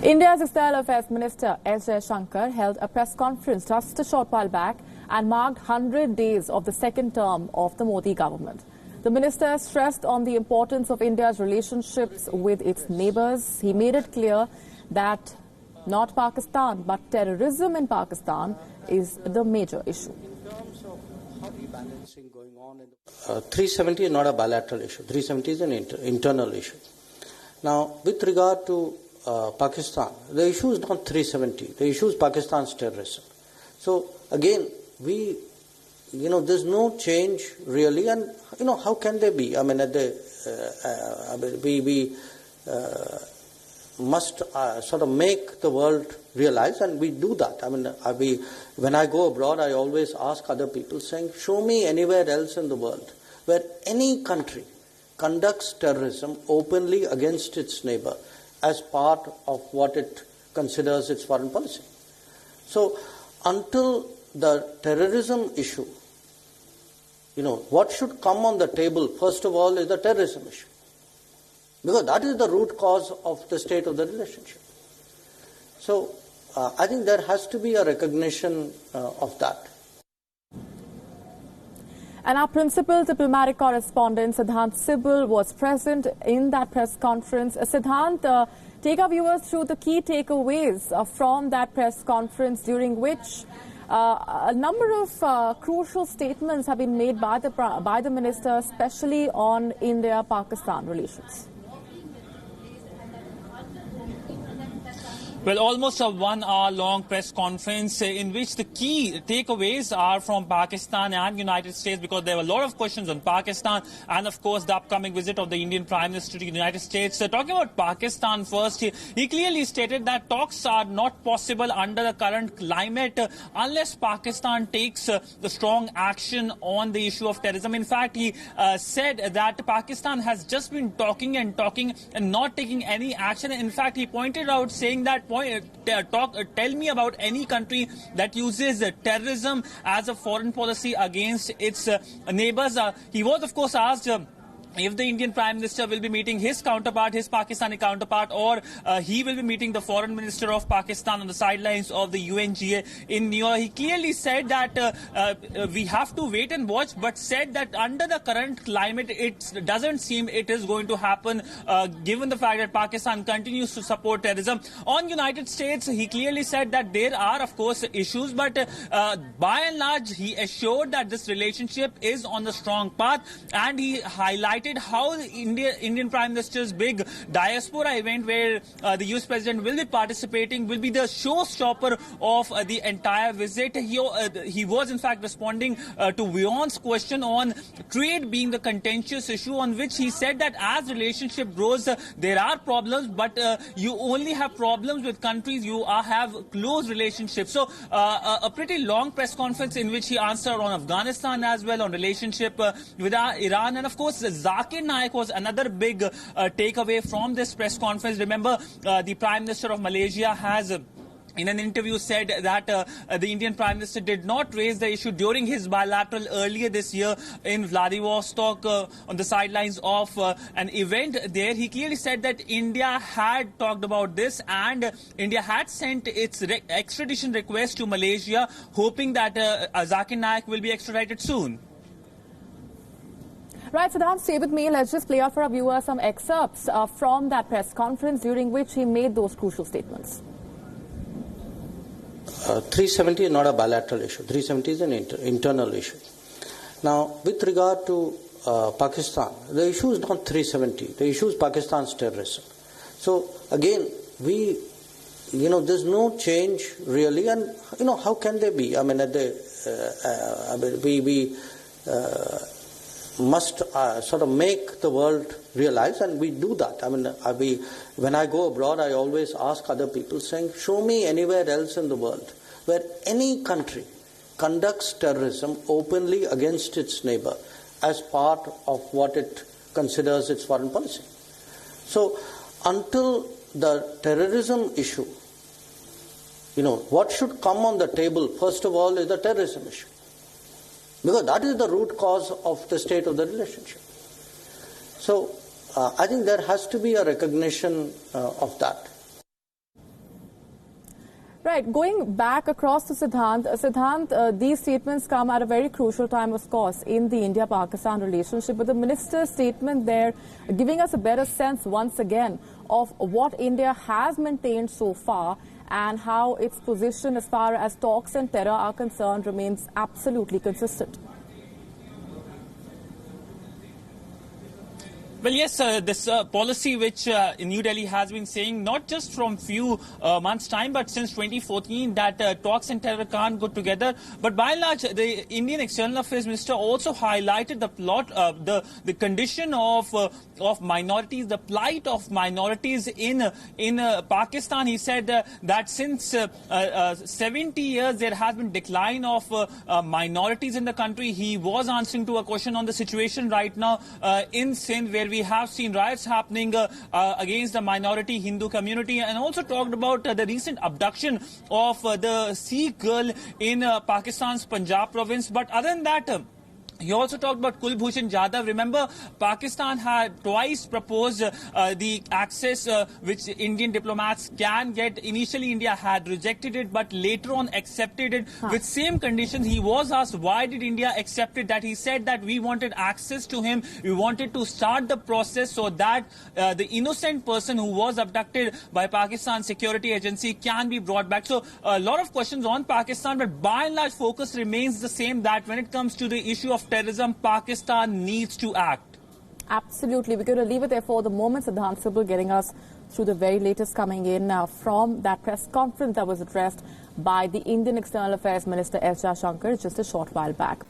India's External Affairs Minister S. Jaishankar held a press conference just a short while back and marked 100 days of the second term of the Modi government. The minister stressed on the importance of India's relationships with its neighbours. He made it clear that not Pakistan, but terrorism in Pakistan is the major issue. In terms of how rebalancing going on, 370 is not a bilateral issue. 370 is an internal issue. Now, with regard to Pakistan, the issue is not 370. The issue is Pakistan's terrorism. So again, there's no change really, and how can there be? I mean, we must sort of make the world realize, and we do that. I mean, when I go abroad, I always ask other people, saying, show me anywhere else in the world where any country conducts terrorism openly against its neighbor as part of what it considers its foreign policy. So until the terrorism issue, what should come on the table, first of all, is the terrorism issue. Because that is the root cause of the state of the relationship. So I think there has to be a recognition of that. And our principal diplomatic correspondent, Siddhant Sibal, was present in that press conference. Siddhant, take our viewers through the key takeaways from that press conference, during which a number of crucial statements have been made by the minister, especially on India-Pakistan relations. Well, almost a 1 hour long press conference in which the key takeaways are from Pakistan and United States, because there were a lot of questions on Pakistan and, of course, the upcoming visit of the Indian Prime Minister to the United States. Talking about Pakistan first, he clearly stated that talks are not possible under the current climate unless Pakistan takes the strong action on the issue of terrorism. In fact, he said that Pakistan has just been talking and not taking any action. In fact, he pointed out, saying that tell me about any country that uses terrorism as a foreign policy against its neighbours. He was, of course, asked if the Indian Prime Minister will be meeting his Pakistani counterpart, or he will be meeting the Foreign Minister of Pakistan on the sidelines of the UNGA in New York. He clearly said that we have to wait and watch, but said that under the current climate, it doesn't seem it is going to happen, given the fact that Pakistan continues to support terrorism. On United States, he clearly said that there are, of course, issues, but by and large, he assured that this relationship is on the strong path, and he highlighted how the Indian Prime Minister's big diaspora event, where the US President will be participating, will be the showstopper of the entire visit. He was, in fact, responding to WIOn's question on trade being the contentious issue, on which he said that as relationship grows, there are problems, but you only have problems with countries you have close relationships. So a pretty long press conference in which he answered on Afghanistan as well, on relationship with Iran, and of course Zakir Naik was another big takeaway from this press conference. Remember, the Prime Minister of Malaysia has in an interview said that the Indian Prime Minister did not raise the issue during his bilateral earlier this year in Vladivostok on the sidelines of an event there. He clearly said that India had talked about this, and India had sent its extradition request to Malaysia, hoping that Zakir Naik will be extradited soon. Right, Siddhant, stay with me. Let's just play out for our viewers some excerpts from that press conference, during which he made those crucial statements. 370 is not a bilateral issue. 370 is an internal issue. Now, with regard to Pakistan, the issue is not 370. The issue is Pakistan's terrorism. So again, there's no change really, and how can there be? I mean, we must sort of make the world realize, and we do that. I mean, when I go abroad, I always ask other people, saying, show me anywhere else in the world where any country conducts terrorism openly against its neighbor as part of what it considers its foreign policy. So until the terrorism issue, what should come on the table, first of all, is the terrorism issue. Because that is the root cause of the state of the relationship. So I think there has to be a recognition of that. Right. Going back across to Siddhant, these statements come at a very crucial time, of course, in the India-Pakistan relationship. But the minister's statement there giving us a better sense once again of what India has maintained so far and how its position as far as talks and terror are concerned remains absolutely consistent. Well, yes, this policy which New Delhi has been saying, not just from few months' time, but since 2014, that talks and terror can't go together. But by and large, the Indian External Affairs Minister also highlighted the condition of minorities, the plight of minorities in Pakistan. He said that since 70 years there has been decline of minorities in the country. He was answering to a question on the situation right now in Sindh, where we have seen riots happening against the minority Hindu community, and also talked about the recent abduction of the Sikh girl in Pakistan's Punjab province. But other than that, he also talked about Kulbhushan Jadhav. Remember, Pakistan had twice proposed the access which Indian diplomats can get. Initially, India had rejected it, but later on accepted it with same conditions. He was asked, why did India accept it? That he said that we wanted access to him. We wanted to start the process so that the innocent person who was abducted by Pakistan security agency can be brought back. So a lot of questions on Pakistan, but by and large focus remains the same, that when it comes to the issue of terrorism, Pakistan needs to act. Absolutely. We're going to leave it there for the moment. Siddhant Sibal getting us through the very latest coming in from that press conference that was addressed by the Indian External Affairs Minister S. Jaishankar just a short while back.